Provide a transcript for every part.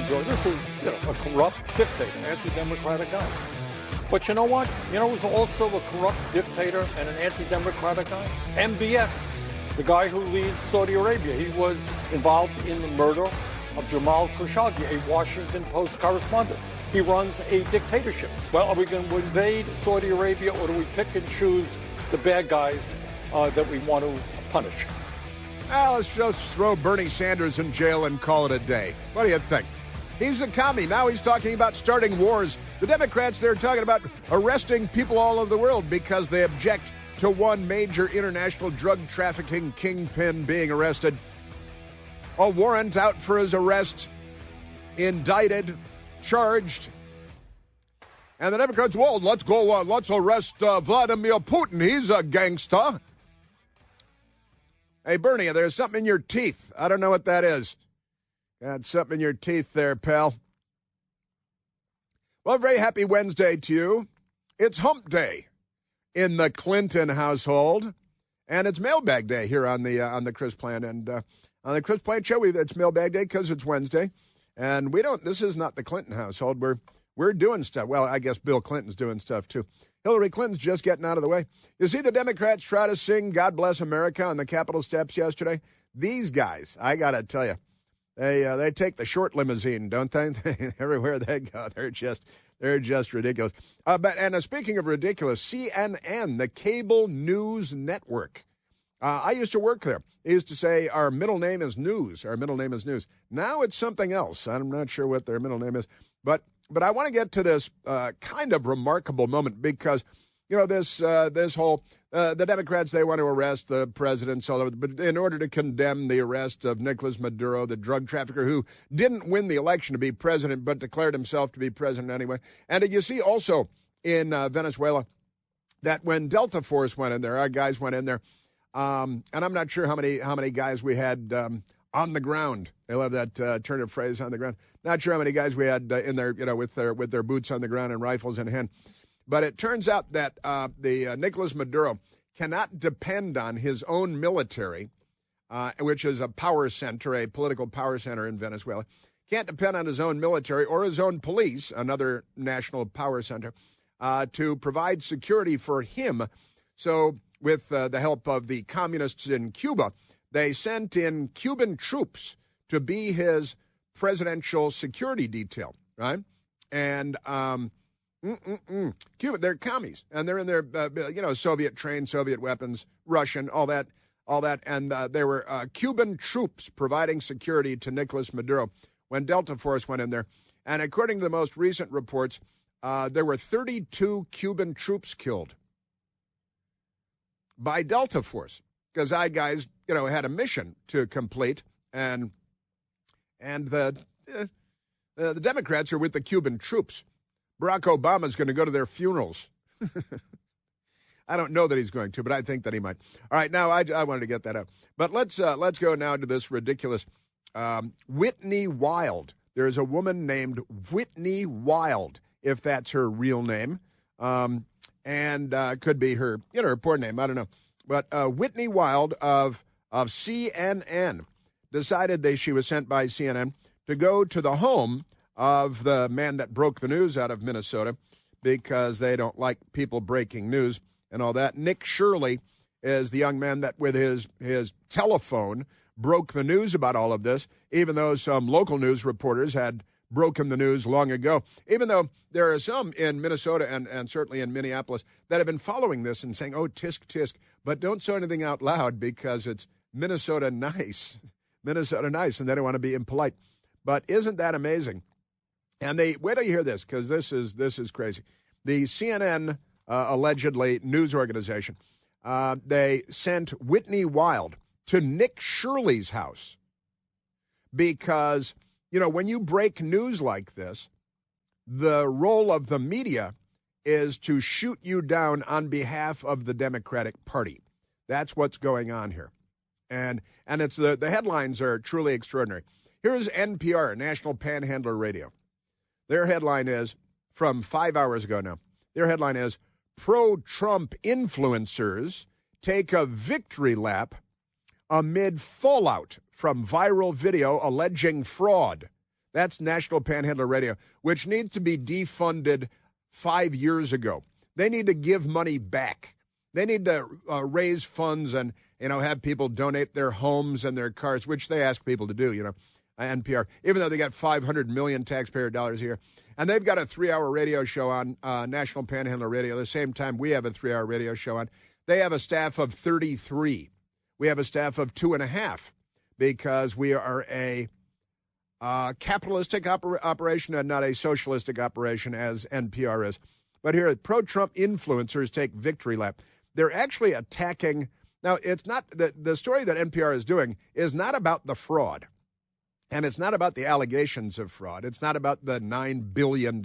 Maduro. This is, a corrupt dictator, anti-democratic guy. But you know what? You know who's also a corrupt dictator and an anti-democratic guy? MBS, the guy who leads Saudi Arabia. He was involved in the murder of Jamal Khashoggi, a Washington Post correspondent. He runs a dictatorship. Well, are we going to invade Saudi Arabia, or do we pick and choose the bad guys that we want to punish? Well, let's just throw Bernie Sanders in jail and call it a day. What do you think? He's a commie. Now he's talking about starting wars. The Democrats, they're talking about arresting people all over the world because they object to one major international drug trafficking kingpin being arrested. A warrant out for his arrest, indicted, charged. And the Democrats, well, let's arrest Vladimir Putin. He's a gangster. Hey, Bernie, there's something in your teeth. I don't know what that is. Got something in your teeth there, pal. Well, very happy Wednesday to you. It's hump day in the Clinton household, and it's mailbag day here on the Chris Plant. And on the Chris Plant show, it's mailbag day because it's Wednesday. And this is not the Clinton household. We're doing stuff. Well, I guess Bill Clinton's doing stuff, too. Hillary Clinton's just getting out of the way. You see the Democrats try to sing God Bless America on the Capitol steps yesterday? These guys, I got to tell you, they take the short limousine, don't they? Everywhere they go, they're just ridiculous. But speaking of ridiculous, CNN, the cable news network. I used to work there. They used to say our middle name is News. Our middle name is News. Now it's something else. I'm not sure what their middle name is, but I want to get to this kind of remarkable moment because this whole the Democrats, they want to arrest the presidents all over, but in order to condemn the arrest of Nicolas Maduro, the drug trafficker who didn't win the election to be president but declared himself to be president anyway. And you see also in Venezuela that when Delta Force went in there, our guys went in there, and I'm not sure how many guys we had on the ground. They love that turn of phrase, on the ground. Not sure how many guys we had in there, with their boots on the ground and rifles in hand. But it turns out that the Nicolas Maduro cannot depend on his own military, which is a power center, a political power center in Venezuela. Can't depend on his own military or his own police, another national power center, to provide security for him. So with the help of the communists in Cuba, they sent in Cuban troops to be his presidential security detail, right? And Cuba, they're commies, and they're in their, Soviet-trained, Soviet weapons, Russian, all that, and there were Cuban troops providing security to Nicolas Maduro when Delta Force went in there. And according to the most recent reports, there were 32 Cuban troops killed by Delta Force because our guys, had a mission to complete, and the Democrats are with the Cuban troops. Barack Obama's going to go to their funerals. I don't know that he's going to, but I think that he might. All right, now I wanted to get that out. But let's go now to this ridiculous Whitney Wild. There's a woman named Whitney Wild, if that's her real name, and could be her, her poor name. I don't know. But Whitney Wild of CNN decided she was sent by CNN to go to the home of the man that broke the news out of Minnesota because they don't like people breaking news and all that. Nick Shirley is the young man that with his telephone broke the news about all of this, even though some local news reporters had broken the news long ago, even though there are some in Minnesota and certainly in Minneapolis that have been following this and saying, oh, tisk, tisk, but don't say anything out loud because it's Minnesota nice, and they don't want to be impolite. But isn't that amazing? And wait till you hear this, because this is crazy. The CNN, allegedly news organization, they sent Whitney Wild to Nick Shirley's house because, when you break news like this, the role of the media is to shoot you down on behalf of the Democratic Party. That's what's going on here. And it's the headlines are truly extraordinary. Here's NPR, National Panhandler Radio. Their headline is, from 5 hours ago now, their headline is, pro-Trump influencers take a victory lap amid fallout from viral video alleging fraud. That's National Panhandler Radio, which needs to be defunded 5 years ago. They need to give money back. They need to raise funds and, have people donate their homes and their cars, which they ask people to do, NPR, even though they got $500 million taxpayer dollars a year. And they've got a 3-hour radio show on National Panhandler Radio, the same time we have a 3-hour radio show on. They have a staff of 33. We have a staff of 2.5 because we are a capitalistic operation and not a socialistic operation as NPR is. But here, pro-Trump influencers take victory lap. They're actually attacking. Now, it's not the story that NPR is doing is not about the fraud. And it's not about the allegations of fraud. It's not about the $9 billion.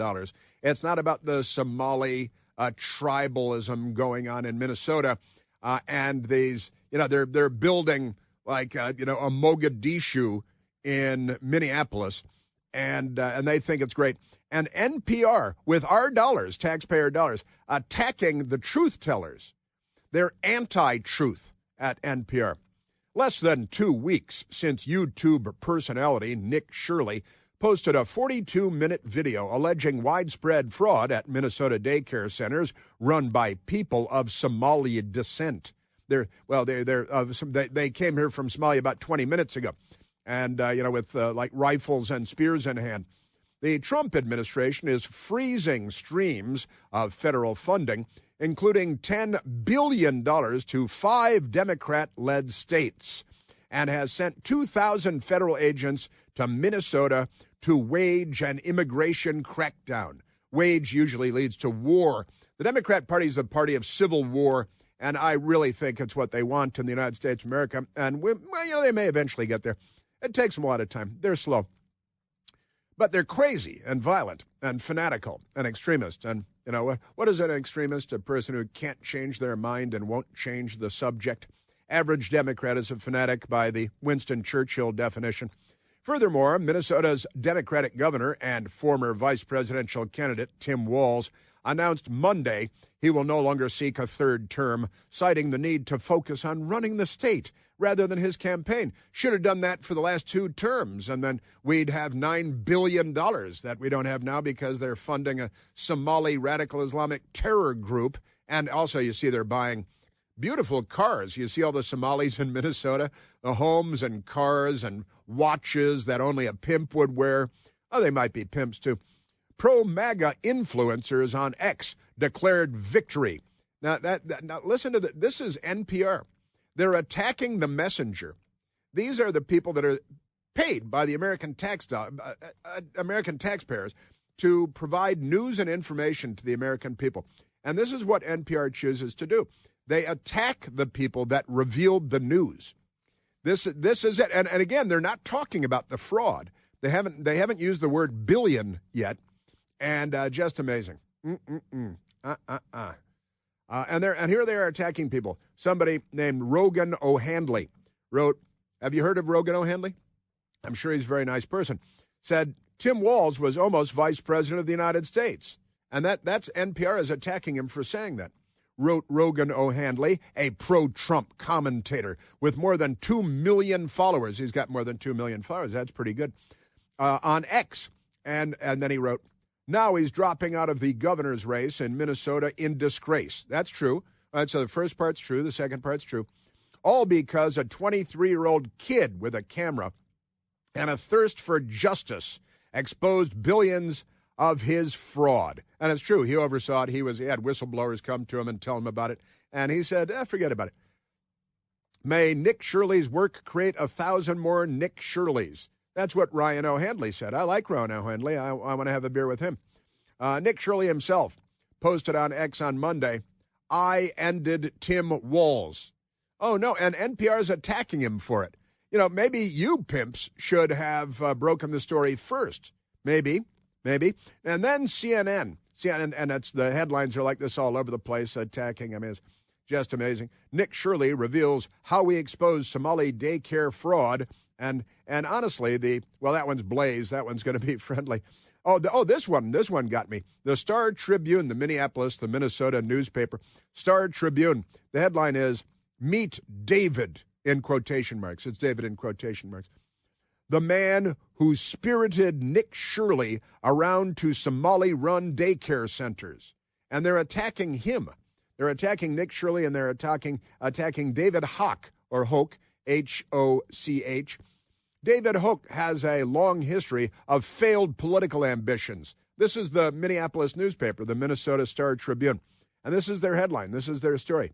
It's not about the Somali tribalism going on in Minnesota. And these, they're building like, a Mogadishu in Minneapolis. And they think it's great. And NPR, with our dollars, taxpayer dollars, attacking the truth tellers. They're anti-truth at NPR. Less than 2 weeks since YouTube personality Nick Shirley posted a 42-minute video alleging widespread fraud at Minnesota daycare centers run by people of Somali descent. They came here from Somalia about 20 minutes ago, and with like rifles and spears in hand. The Trump administration is freezing streams of federal funding, including $10 billion to 5 Democrat-led states, and has sent 2,000 federal agents to Minnesota to wage an immigration crackdown. Wage usually leads to war. The Democrat Party is a party of civil war, and I really think it's what they want in the United States of America. And, they may eventually get there. It takes them a lot of time. They're slow. But they're crazy and violent and fanatical and extremist. And, what is an extremist? A person who can't change their mind and won't change the subject. Average Democrat is a fanatic by the Winston Churchill definition. Furthermore, Minnesota's Democratic governor and former vice presidential candidate Tim Walz announced Monday he will no longer seek a third term, citing the need to focus on running the state rather than his campaign. Should have done that for the last 2 terms, and then we'd have $9 billion that we don't have now because they're funding a Somali radical Islamic terror group. And also, you see, they're buying beautiful cars. You see all the Somalis in Minnesota, the homes and cars and watches that only a pimp would wear. Oh, they might be pimps, too. Pro-MAGA influencers on X declared victory. Now, now listen to this. This is NPR. They're attacking the messenger. These are the people that are paid by the American taxpayers to provide news and information to the American people. And this is what NPR chooses to do. They attack the people that revealed the news. This is it. And again, they're not talking about the fraud. They haven't used the word billion yet. And just amazing. And here they are attacking people. Somebody named Rogan O'Handley wrote, have you heard of Rogan O'Handley? I'm sure he's a very nice person. Said, Tim Walz was almost vice president of the United States. And that's NPR is attacking him for saying that. Wrote Rogan O'Handley, a pro-Trump commentator with more than 2 million followers. He's got more than 2 million followers. That's pretty good. On X. And then he wrote, now he's dropping out of the governor's race in Minnesota in disgrace. That's true. So the first part's true. The second part's true. All because a 23-year-old kid with a camera and a thirst for justice exposed billions of his fraud. And it's true. He oversaw it. He had whistleblowers come to him and tell him about it. And he said, forget about it. May Nick Shirley's work create 1,000 more Nick Shirleys. That's what Ryan O'Handley said. I like Ryan O'Handley. I want to have a beer with him. Nick Shirley himself posted on X on Monday, I ended Tim Walz. Oh, no, and NPR is attacking him for it. Maybe you pimps should have broken the story first. Maybe. And then CNN, and it's the headlines are like this all over the place, attacking him. It's just amazing. Nick Shirley reveals how we expose Somali daycare fraud. And honestly, that one's Blaze. That one's going to be friendly. This one got me. The Star Tribune, the Minnesota newspaper. Star Tribune. The headline is, Meet David, in quotation marks. It's David in quotation marks. the man who spirited Nick Shirley around to Somali-run daycare centers. And they're attacking him. They're attacking Nick Shirley, and they're attacking David Hoch, or Hoch, H-O-C-H. David Hoch has a long history of failed political ambitions. This is the Minneapolis newspaper, the Minnesota Star-Tribune. And this is their headline. This is their story.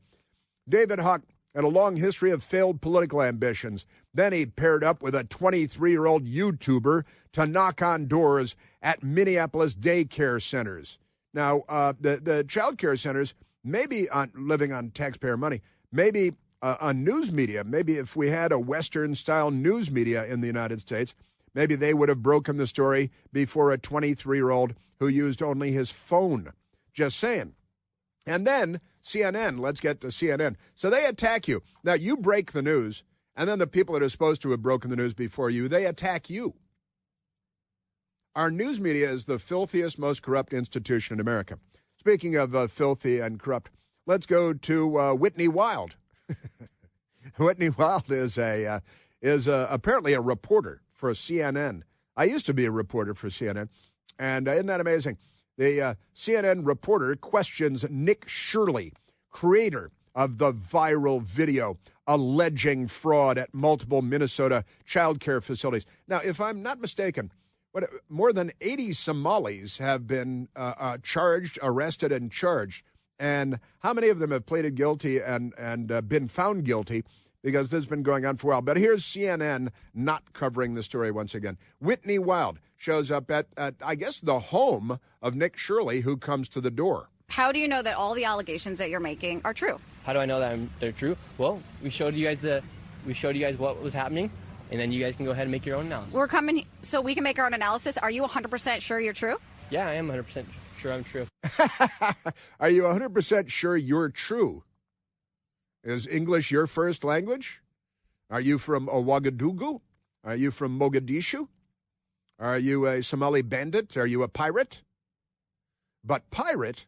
David Hoch had a long history of failed political ambitions. Then he paired up with a 23-year-old YouTuber to knock on doors at Minneapolis daycare centers. Now, the child care centers may be living on taxpayer money. Maybe on news media, maybe if we had a Western-style news media in the United States, maybe they would have broken the story before a 23-year-old who used only his phone. Just saying. And then CNN, let's get to CNN. So they attack you. Now, you break the news, and then the people that are supposed to have broken the news before you, they attack you. Our news media is the filthiest, most corrupt institution in America. Speaking of filthy and corrupt, let's go to Whitney Wild. Whitney Wild is apparently a reporter for CNN. I used to be a reporter for CNN, and isn't that amazing? The CNN reporter questions Nick Shirley, creator of the viral video alleging fraud at multiple Minnesota child care facilities. Now, if I'm not mistaken, more than 80 Somalis have been charged, arrested, and charged. And how many of them have pleaded guilty and been found guilty? Because this has been going on for a while. But here's CNN not covering the story once again. Whitney Wild shows up at I guess, the home of Nick Shirley, who comes to the door. How do you know that all the allegations that you're making are true? How do I know that they're true? Well, we showed you guys what was happening, and then you guys can go ahead and make your own analysis. We're coming so we can make our own analysis. Are you 100% sure you're true? Yeah, I am 100% sure I'm true. Are you 100% sure you're true? Is English your first language? Are you from Ouagadougou? Are you from Mogadishu? Are you a Somali bandit? Are you a pirate? But pirates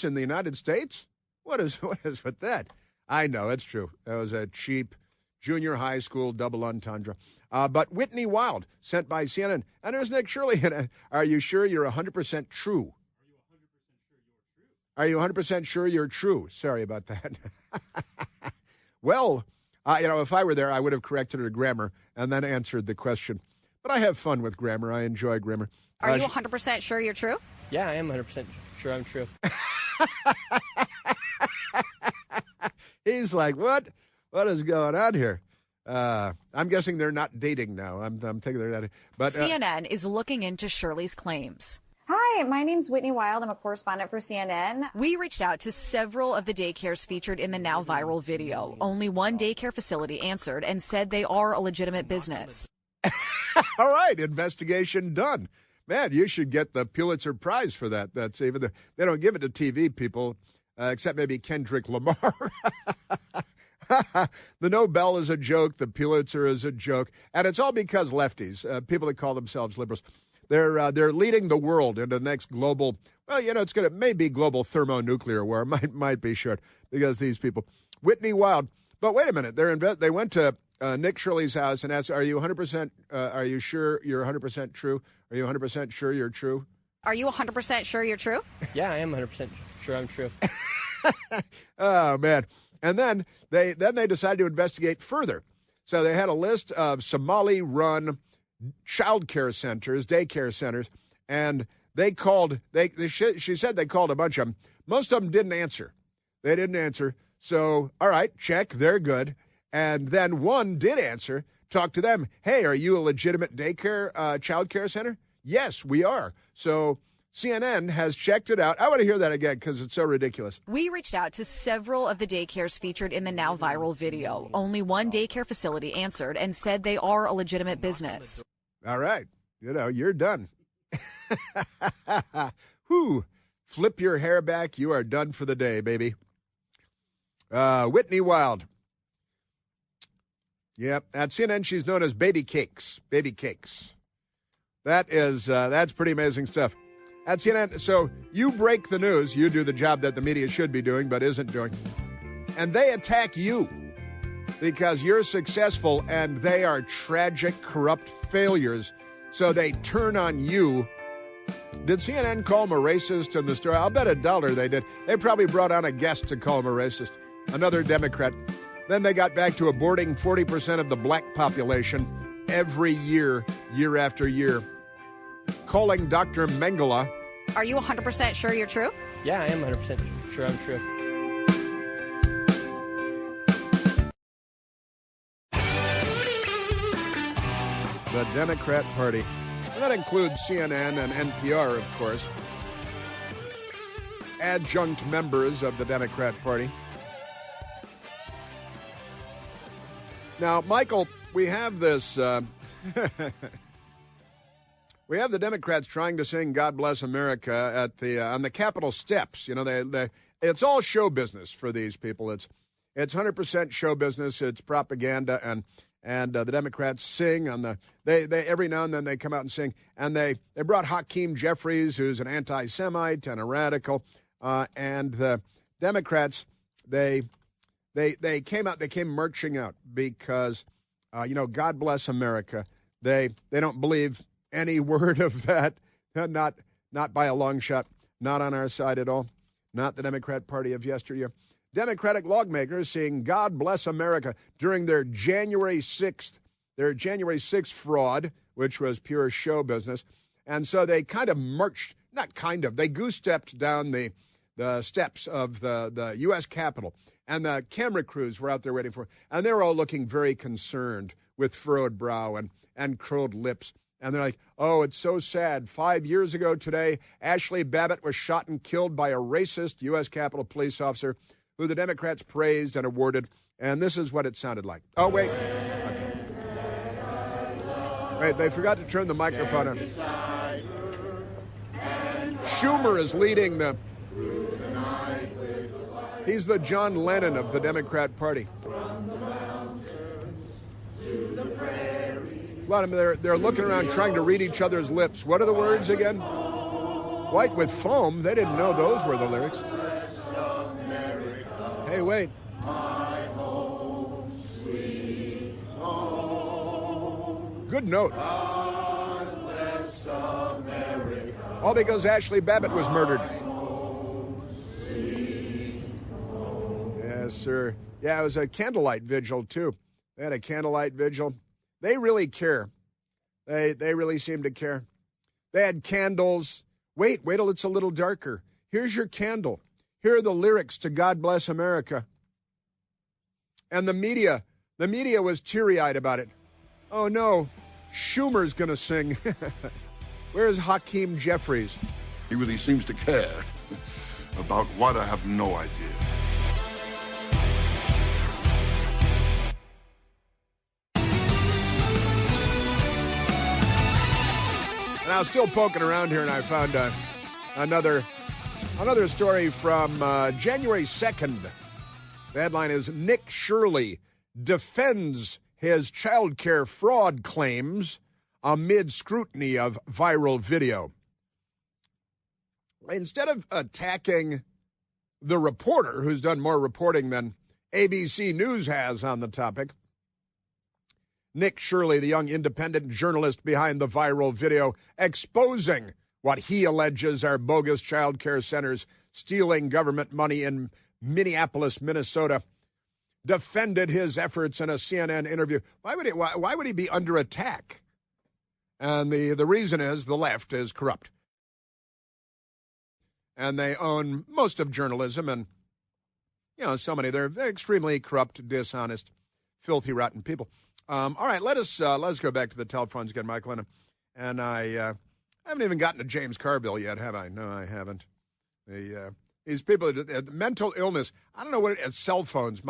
in the United States? What is with that? I know, it's true. That was a cheap junior high school double entendre. But Whitney Wild, sent by CNN. And there's Nick Shirley. Are you sure you're 100% true? Are you 100% sure you're true? Sorry about that. Well, if I were there, I would have corrected her grammar and then answered the question. But I have fun with grammar. I enjoy grammar. Are you 100% sure you're true? Yeah, I am 100% sure I'm true. He's like, what? What is going on here? I'm guessing they're not dating now. I'm thinking they're not. But CNN is looking into Shirley's claims. Hi, my name's Whitney Wild. I'm a correspondent for CNN. We reached out to several of the daycares featured in the now viral video. Only one daycare facility answered and said they are a legitimate business. All right, investigation done. Man, you should get the Pulitzer Prize for that. That's even they don't give it to TV people, except maybe Kendrick Lamar. The Nobel is a joke. The Pulitzer is a joke. And it's all because lefties, people that call themselves liberals, they're leading the world into the next global, it's going to maybe global thermonuclear war. Might be short because these people. Whitney Wild. But wait a minute. They went to Nick Shirley's house and asked, are you 100%, are you sure you're 100% true? Are you 100% sure you're true? Are you 100% sure you're true? Yeah, I am 100% sure I'm true. Oh, man. And then they decided to investigate further. So they had a list of Somali-run child care centers, daycare centers, and she said they called a bunch of them. Most of them didn't answer. They didn't answer. So, all right, check, they're good. And then one did answer, talk to them. Hey, are you a legitimate daycare, child care center? Yes, we are. So CNN has checked it out. I want to hear that again because it's so ridiculous. We reached out to several of the daycares featured in the now viral video. Only one daycare facility answered and said they are a legitimate business. All right. You're done. Whew. Flip your hair back. You are done for the day, baby. Whitney Wild. Yep. At CNN, she's known as Baby Cakes. Baby Cakes. That's pretty amazing stuff. At CNN, so you break the news. You do the job that the media should be doing but isn't doing. And they attack you. because you're successful and they are tragic, corrupt failures. So they turn on you. Did CNN call him a racist in the story? I'll bet $1 they did. They probably brought on a guest to call him a racist, another Democrat. Then they got back to aborting 40% of the black population every year, year after year. Calling Dr. Mengele. Are you 100% sure you're true? Yeah, I am 100% sure I'm true. The Democrat Party. And that includes CNN and NPR, of course. Adjunct members of the Democrat Party. Now, Michael, we have this... we have the Democrats trying to sing "God Bless America" at the on the Capitol steps. You know, it's all show business for these people. It's 100% show business. It's propaganda, and the Democrats sing on the they every now and then they come out and sing, and they brought Hakeem Jeffries, who's an anti-Semite and a radical, and the Democrats they came out, they came marching out because God bless America. They don't believe any word of that, not by a long shot, not on our side at all, not the Democrat Party of yesteryear. Democratic lawmakers saying "God bless America" during their January 6th fraud, which was pure show business. And so they kind of marched, they goose-stepped down the steps of the U.S. Capitol. And the camera crews were out there waiting for it. And they were all looking very concerned with furrowed brow and curled lips. And they're like, oh, it's so sad. 5 years ago today, Ashley Babbitt was shot and killed by a racist U.S. Capitol police officer who the Democrats praised and awarded. And this is what it sounded like. Oh, wait. Okay. Wait, they forgot to turn the microphone on. Schumer is leading the... He's the John Lennon of the Democrat Party. A lot of them, they're looking around trying to read each other's lips. What are the words again? White with foam. They didn't know those were the lyrics. Hey, wait. Good note. All because Ashley Babbitt was murdered. Yes, sir. Yeah, it was a candlelight vigil, too. They had a candlelight vigil. They really care. They really seem to care. They had candles. Wait till it's a little darker. Here's your candle. Here are the lyrics to "God Bless America." And the media was teary-eyed about it. Oh, no, Schumer's going to sing. Where's Hakeem Jeffries? He really seems to care about what I have no idea. And I was still poking around here, and I found another story from January 2nd. The headline is "Nick Shirley defends his child care fraud claims amid scrutiny of viral video." Instead of attacking the reporter, who's done more reporting than ABC News has on the topic, Nick Shirley, the young independent journalist behind the viral video exposing what he alleges are bogus child care centers stealing government money in Minneapolis, Minnesota, defended his efforts in a CNN interview. Why would he be under attack? And the reason is the left is corrupt. And they own most of journalism, and so many, they're extremely corrupt, dishonest, filthy, rotten people. All right, let's go back to the telephones again, Michael. And I haven't even gotten to James Carville yet, have I? No, I haven't. These people, mental illness, I don't know what it's cell phones,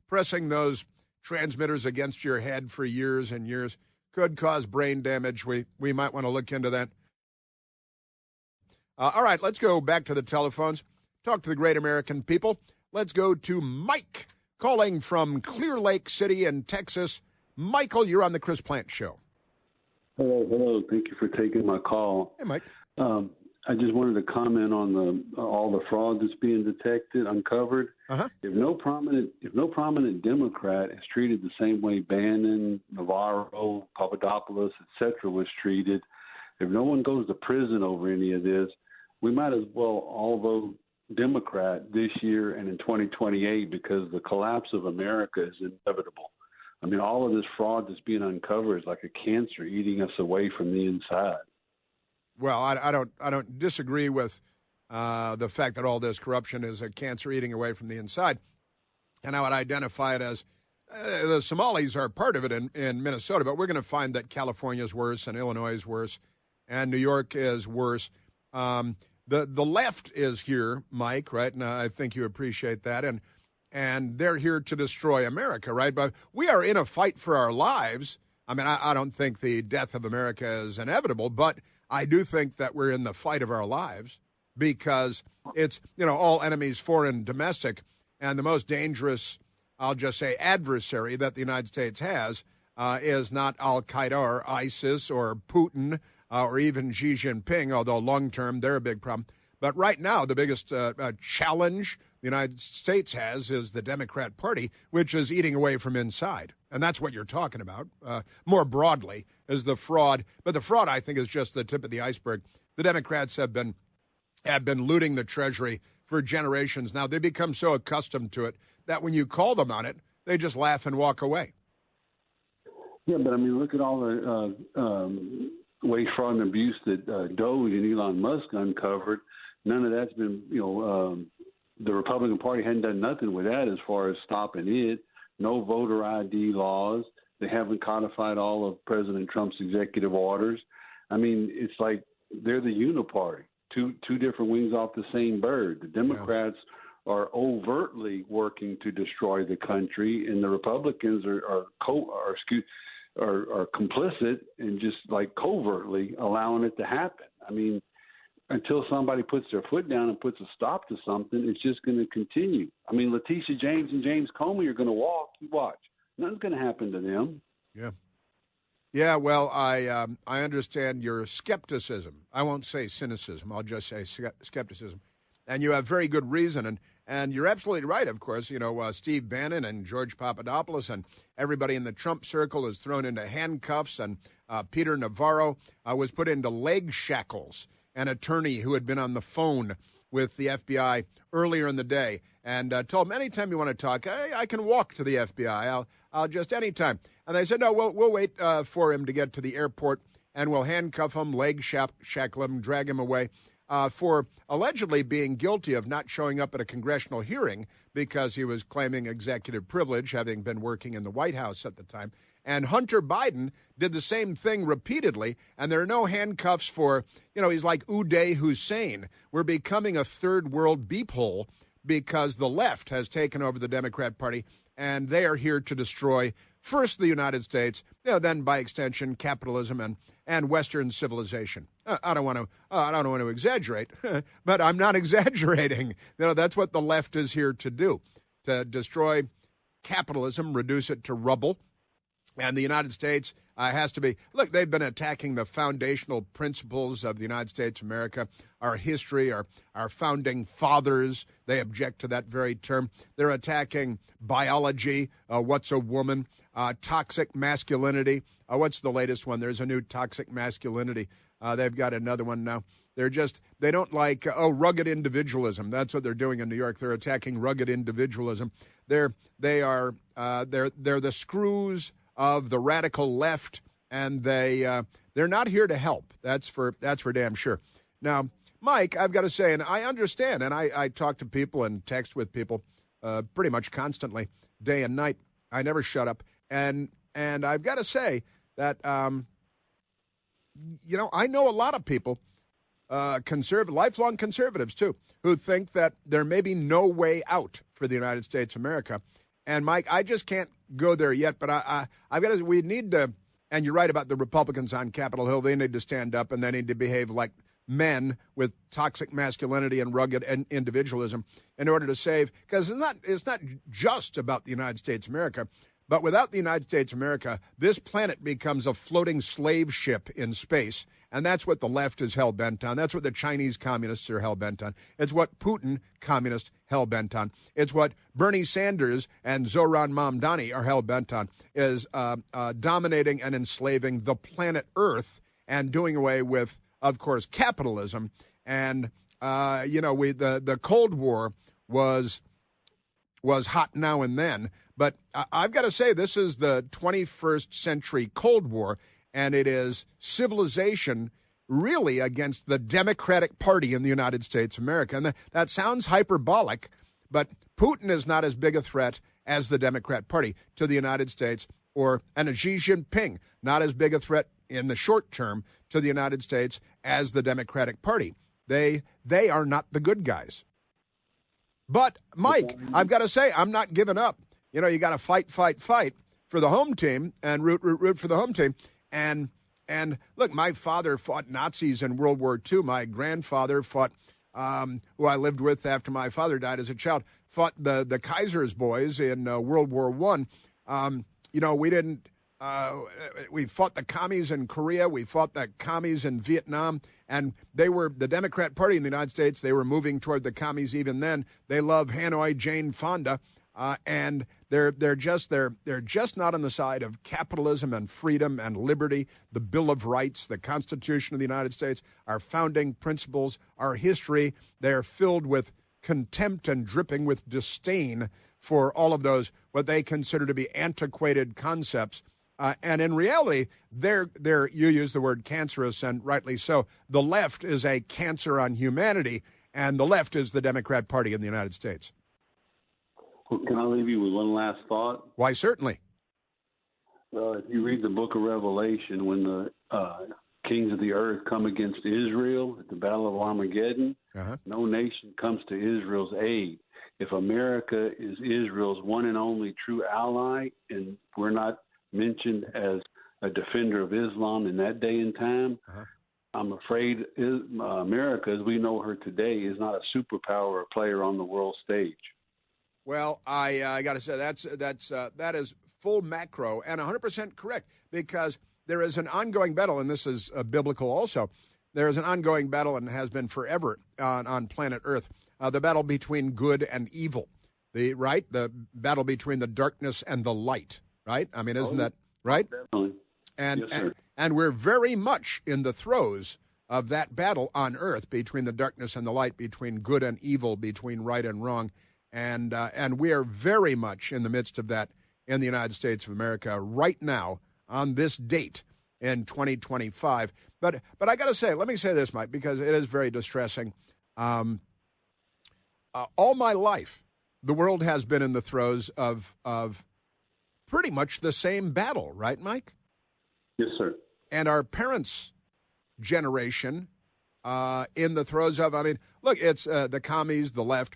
pressing those transmitters against your head for years and years could cause brain damage. We might want to look into that. All right, let's go back to the telephones. Talk to the great American people. Let's go to Mike, calling from Clear Lake City in Texas. Michael, you're on the Chris Plante Show. Hello. Thank you for taking my call. Hey, Mike. I just wanted to comment on all the fraud that's being uncovered. Uh-huh. If no prominent Democrat is treated the same way Bannon, Navarro, Papadopoulos, etc. was treated, if no one goes to prison over any of this, we might as well all vote Democrat this year and in 2028 because the collapse of America is inevitable. I mean, all of this fraud that's being uncovered is like a cancer eating us away from the inside. Well, I don't disagree with the fact that all this corruption is a cancer eating away from the inside, and I would identify it as the Somalis are part of it in Minnesota, but we're going to find that California is worse and Illinois is worse and New York is worse. The left is here, Mike, right? And I think you appreciate that, and they're here to destroy America, right? But we are in a fight for our lives. I mean, I don't think the death of America is inevitable, but I do think that we're in the fight of our lives because it's, all enemies, foreign, domestic, and the most dangerous, I'll just say, adversary that the United States has is not Al-Qaeda or ISIS or Putin or even Xi Jinping, although long-term they're a big problem. But right now, the biggest challenge the United States has is the Democrat Party, which is eating away from inside. And that's what you're talking about. More broadly is the fraud. But the fraud, I think, is just the tip of the iceberg. The Democrats have been looting the Treasury for generations now. They become so accustomed to it that when you call them on it, they just laugh and walk away. Yeah, but I mean, look at all the waste, fraud, and abuse that Doge and Elon Musk uncovered. None of that's been, the Republican Party hadn't done nothing with that as far as stopping it. No voter ID laws. They haven't codified all of President Trump's executive orders. I mean, it's like they're the uniparty, two different wings off the same bird. The Democrats are overtly working to destroy the country, and the Republicans are complicit and just like covertly allowing it to happen. I mean, until somebody puts their foot down and puts a stop to something, it's just going to continue. I mean, Letitia James and James Comey are going to walk. You watch. Nothing's going to happen to them. Yeah. Yeah, well, I understand your skepticism. I won't say cynicism. I'll just say skepticism. And you have very good reason. And you're absolutely right, of course. Steve Bannon and George Papadopoulos and everybody in the Trump circle is thrown into handcuffs. And Peter Navarro was put into leg shackles. An attorney who had been on the phone with the FBI earlier in the day and told him, anytime you want to talk, I can walk to the FBI. I'll just anytime. And they said, no, we'll wait for him to get to the airport and we'll handcuff him, leg shackle him, drag him away for allegedly being guilty of not showing up at a congressional hearing because he was claiming executive privilege, having been working in the White House at the time. And Hunter Biden did the same thing repeatedly, and there are no handcuffs for, he's like Uday Hussein. We're becoming a third world beep hole because the left has taken over the Democrat Party, and they are here to destroy first the United States, then by extension capitalism and Western civilization. I don't want to exaggerate, but I'm not exaggerating. That's what the left is here to do, to destroy capitalism, reduce it to rubble. And the United States has to be, look, they've been attacking the foundational principles of the United States of America, our history, our founding fathers. They object to that very term. They're attacking biology, what's a woman, toxic masculinity. What's the latest one? There's a new toxic masculinity. They've got another one now. They don't like, rugged individualism. That's what they're doing in New York. They're attacking rugged individualism. They're the screws of the radical left, and they're not here to help. That's for damn sure. Now, Mike, I've got to say, and I understand, and I talk to people and text with people pretty much constantly, day and night. I never shut up, and I've got to say that I know a lot of people, lifelong conservatives too, who think that there may be no way out for the United States of America. And, Mike, I just can't go there yet, but we need to, and you're right about the Republicans on Capitol Hill, they need to stand up and they need to behave like men with toxic masculinity and rugged individualism in order to save, because it's not just about the United States of America. But without the United States of America, this planet becomes a floating slave ship in space. And that's what the left is hell-bent on. That's what the Chinese communists are hell-bent on. It's what Putin communists hell-bent on. It's what Bernie Sanders and Zohran Mamdani are hell-bent on, is dominating and enslaving the planet Earth and doing away with, of course, capitalism. And, the Cold War was hot now and then. But I've got to say, this is the 21st century Cold War, and it is civilization really against the Democratic Party in the United States of America. And that sounds hyperbolic, but Putin is not as big a threat as the Democrat Party to the United States, and Xi Jinping, not as big a threat in the short term to the United States as the Democratic Party. They are not the good guys. But, Mike, I've got to say, I'm not giving up. You got to fight for the home team and root for the home team. And look, my father fought Nazis in World War II. My grandfather fought, who I lived with after my father died as a child, fought the Kaiser's boys in World War I. We fought the commies in Korea. We fought the commies in Vietnam. And they were the Democrat Party in the United States. They were moving toward the commies even then. They love Hanoi Jane Fonda. And they're just not on the side of capitalism and freedom and liberty, the Bill of Rights, the Constitution of the United States, our founding principles, our history. They're filled with contempt and dripping with disdain for all of those, what they consider to be antiquated concepts. And in reality, you use the word cancerous, and rightly so. The left is a cancer on humanity, and the left is the Democrat Party in the United States. Well, can I leave you with one last thought? Why, certainly. Well, if you read the book of Revelation, when the kings of the earth come against Israel at the Battle of Armageddon, no nation comes to Israel's aid. If America is Israel's one and only true ally, and we're not mentioned as a defender of Islam in that day and time, I'm afraid America, as we know her today, is not a superpower or player on the world stage. Well, I got to say that is full macro and 100% correct, because there is an ongoing battle, and this is biblical also. There is an ongoing battle, and has been forever on planet Earth, the battle between good and evil, the battle between the darkness and the light, right? I mean, isn't that right? Definitely. And we're very much in the throes of that battle on Earth between the darkness and the light, between good and evil, between right and wrong. And we are very much in the midst of that in the United States of America right now on this date in 2025. But I got to say, let me say this, Mike, because it is very distressing. All my life, the world has been in the throes of pretty much the same battle, right, Mike? Yes, sir. And our parents' generation in the throes of, look, it's the commies, the left.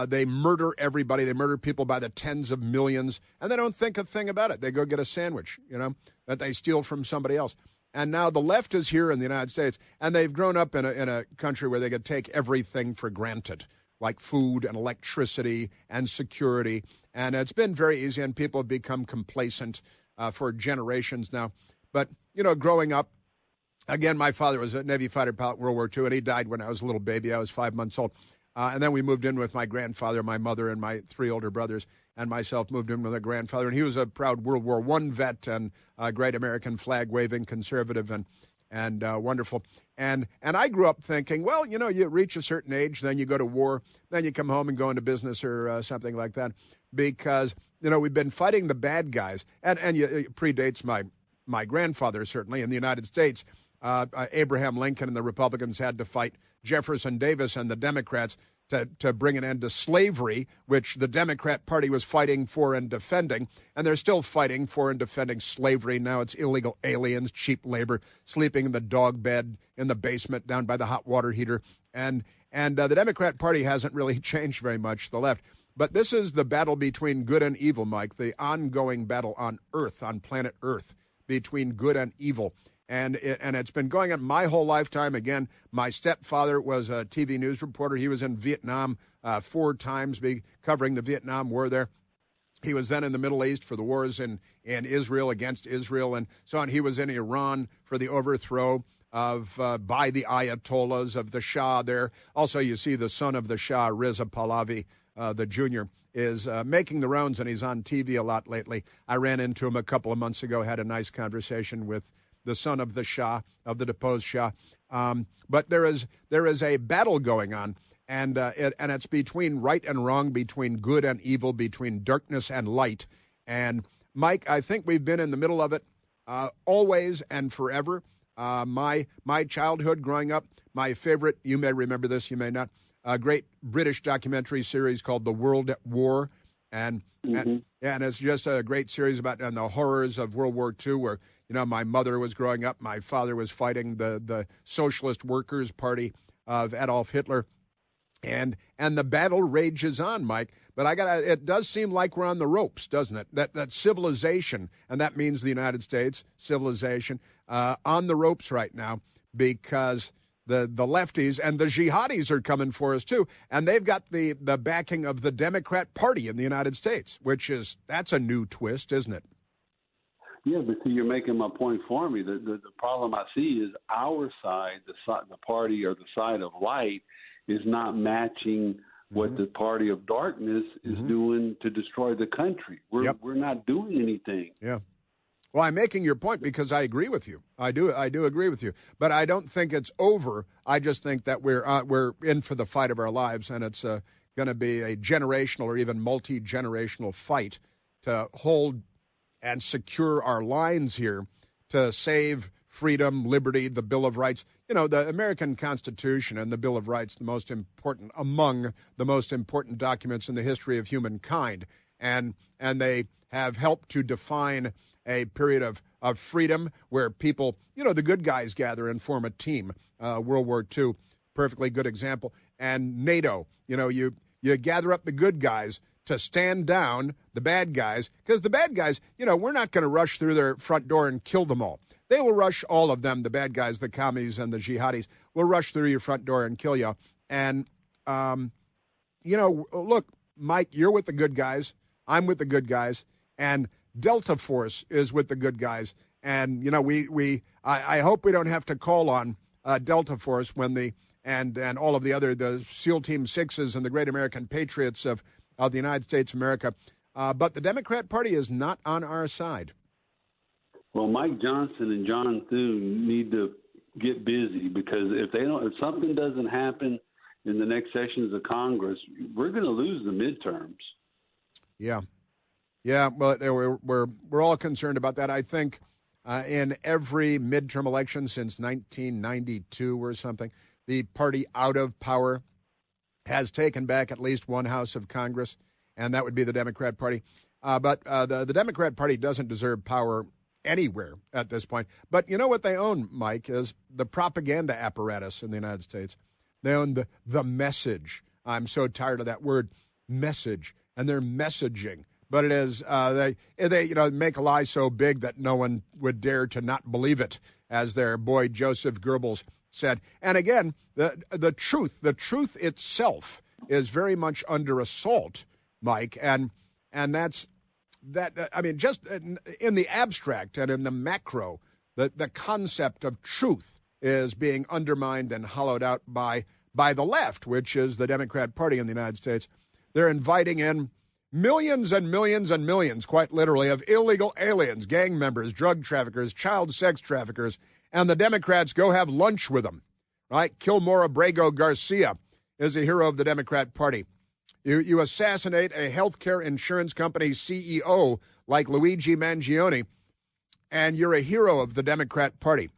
They murder everybody. They murder people by the tens of millions, and they don't think a thing about it. They go get a sandwich, that they steal from somebody else. And now the left is here in the United States, and they've grown up in a country where they could take everything for granted, like food and electricity and security. And it's been very easy, and people have become complacent for generations now. But, growing up, again, my father was a Navy fighter pilot in World War II, and he died when I was a little baby. I was 5 months old. And then we moved in with my grandfather, my mother, and my 3 older brothers, and myself moved in with a grandfather. And he was a proud World War I vet and a great American flag-waving conservative and wonderful. And I grew up thinking, well, you reach a certain age, then you go to war, then you come home and go into business or something like that, because, we've been fighting the bad guys. And it predates my grandfather, certainly, in the United States. Abraham Lincoln and the Republicans had to fight Jefferson Davis and the Democrats to bring an end to slavery, which the Democrat Party was fighting for and defending, and they're still fighting for and defending slavery. Now it's illegal aliens, cheap labor, sleeping in the dog bed in the basement down by the hot water heater, and the Democrat Party hasn't really changed very much, the left. But this is the battle between good and evil, Mike, the ongoing battle on Earth, on planet Earth, between good and evil. And it's been going on my whole lifetime. Again, my stepfather was a TV news reporter. He was in Vietnam 4 times, covering the Vietnam War there. He was then in the Middle East for the wars in Israel, against Israel, and so on. He was in Iran for the overthrow of by the Ayatollahs of the Shah there. Also, you see the son of the Shah, Reza Pahlavi, the junior, is making the rounds, and he's on TV a lot lately. I ran into him a couple of months ago, had a nice conversation with the son of the Shah, of the deposed Shah. But there is a battle going on. And it's between right and wrong, between good and evil, between darkness and light. And, Mike, I think we've been in the middle of it always and forever. My childhood growing up, my favorite, you may remember this, you may not, a great British documentary series called The World at War. And it's just a great series about the horrors of World War II, where, my mother was growing up, my father was fighting the Socialist Workers' Party of Adolf Hitler. And the battle rages on, Mike. But it does seem like we're on the ropes, doesn't it? That civilization, and that means the United States, civilization, on the ropes right now, because the lefties and the jihadis are coming for us too. And they've got the backing of the Democrat Party in the United States, that's a new twist, isn't it? Yeah, but see, you're making my point for me. The problem I see is our side, the party or the side of light, is not matching what the party of darkness is doing to destroy the country. We're not doing anything. Yeah. Well, I'm making your point because I agree with you. I do agree with you. But I don't think it's over. I just think that we're in for the fight of our lives, and it's going to be a generational or even multi-generational fight to hold and secure our lines here, to save freedom, liberty, the Bill of Rights. The American Constitution and the Bill of Rights, among the most important documents in the history of humankind. And they have helped to define a period of freedom where people, the good guys gather and form a team. World War II, perfectly good example. And NATO, you gather up the good guys to stand down the bad guys, because the bad guys, we're not going to rush through their front door and kill them all. They will rush all of them, the bad guys, the commies and the jihadis, will rush through your front door and kill you. And, look, Mike, you're with the good guys. I'm with the good guys. And Delta Force is with the good guys. And, I hope we don't have to call on Delta Force when and all of the SEAL Team 6s and the great American patriots of the United States of America. But the Democrat Party is not on our side. Well, Mike Johnson and John Thune need to get busy, because if something doesn't happen in the next sessions of Congress, we're going to lose the midterms. Yeah. Well, we're all concerned about that. I think in every midterm election since 1992 or something, the party out of power has taken back at least one House of Congress, and that would be the Democrat Party. But the Democrat Party doesn't deserve power anywhere at this point. But you know what they own, Mike, is the propaganda apparatus in the United States. They own the message. I'm so tired of that word, message, and they're messaging. But it is they make a lie so big that no one would dare to not believe it, as their boy Joseph Goebbels said. And again, the truth itself is very much under assault, Mike, and that's. Just in the abstract and in the macro, the concept of truth is being undermined and hollowed out by the left, which is the Democrat Party in the United States. They're inviting in millions and millions and millions, quite literally, of illegal aliens, gang members, drug traffickers, child sex traffickers, and the Democrats go have lunch with them, right? Kilmore Abrego Garcia is a hero of the Democrat Party. You assassinate a healthcare insurance company CEO like Luigi Mangione, and you're a hero of the Democrat Party.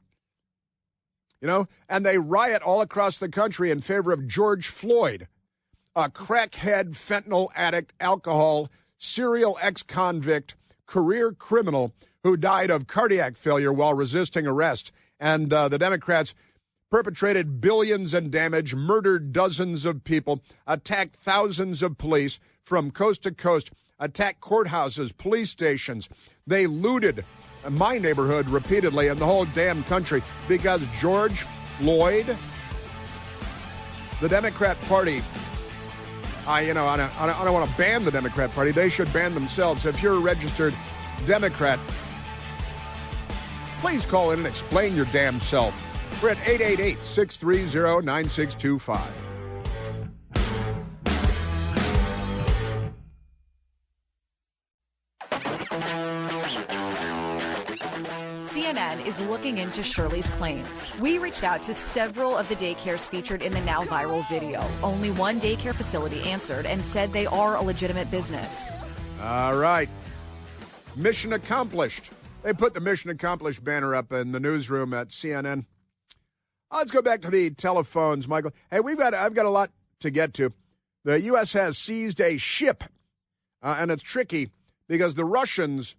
And they riot all across the country in favor of George Floyd, a crackhead, fentanyl addict, alcohol, serial ex-convict, career criminal who died of cardiac failure while resisting arrest. And the Democrats perpetrated billions in damage, murdered dozens of people, attacked thousands of police from coast to coast, attacked courthouses, police stations. They looted my neighborhood repeatedly in the whole damn country because George Floyd, the Democrat Party, I don't want to ban the Democrat Party. They should ban themselves. If you're a registered Democrat, please call in and explain your damn self. We're at 888-630-9625. CNN is looking into Shirley's claims. We reached out to several of the daycares featured in the now viral video. Only one daycare facility answered and said they are a legitimate business. All right. Mission accomplished. They put the mission accomplished banner up in the newsroom at CNN. Let's go back to the telephones, Michael. Hey, I've got a lot to get to. The U.S. has seized a ship, and it's tricky because the Russians,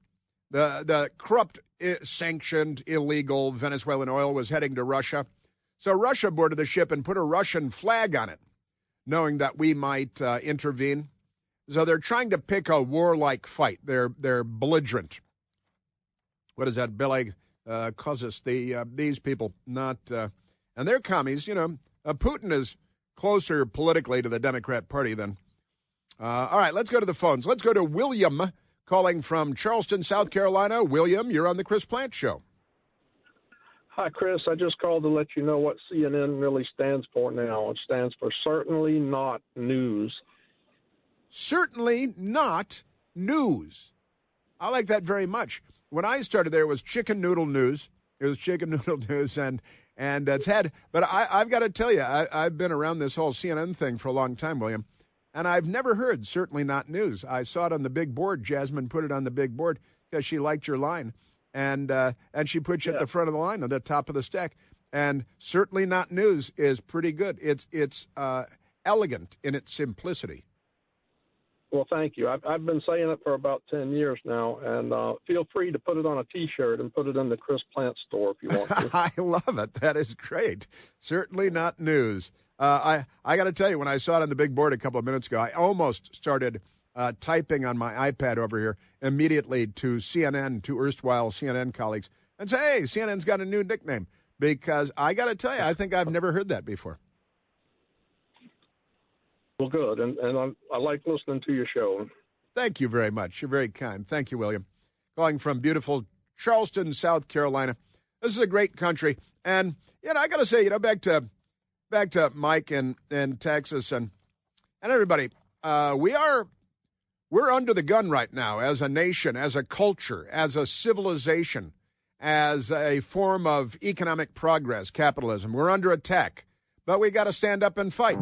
the corrupt, sanctioned, illegal Venezuelan oil was heading to Russia. So Russia boarded the ship and put a Russian flag on it, knowing that we might intervene. So they're trying to pick a warlike fight. They're belligerent. What is that? Belag causes these people not, and they're commies. Putin is closer politically to the Democrat Party than. All right, let's go to the phones. Let's go to William, calling from Charleston, South Carolina. William, you're on the Chris Plante Show. Hi, Chris. I just called to let you know what CNN really stands for now. It stands for Certainly Not News. Certainly not news. I like that very much. When I started there, it was Chicken Noodle News. It was Chicken Noodle News, and it's had. But I've got to tell you, I've been around this whole CNN thing for a long time, William, and I've never heard Certainly Not News. I saw it on the big board. Jasmine put it on the big board because she liked your line, and she put you at the front of the line, on the top of the stack. And Certainly Not News is pretty good. It's elegant in its simplicity. Well, thank you. I've been saying it for about 10 years now, and feel free to put it on a T-shirt and put it in the Chris Plante store if you want to. I love it. That is great. Certainly Not News. I got to tell you, when I saw it on the big board a couple of minutes ago, I almost started typing on my iPad over here immediately to CNN, to erstwhile CNN colleagues, and say, hey, CNN's got a new nickname, because I got to tell you, I think I've never heard that before. Well, good, and I like listening to your show. Thank you very much. You're very kind. Thank you, William. Calling from beautiful Charleston, South Carolina. This is a great country, and I got to say, back to Mike in Texas and everybody, we're under the gun right now as a nation, as a culture, as a civilization, as a form of economic progress, capitalism. We're under attack, but we got to stand up and fight.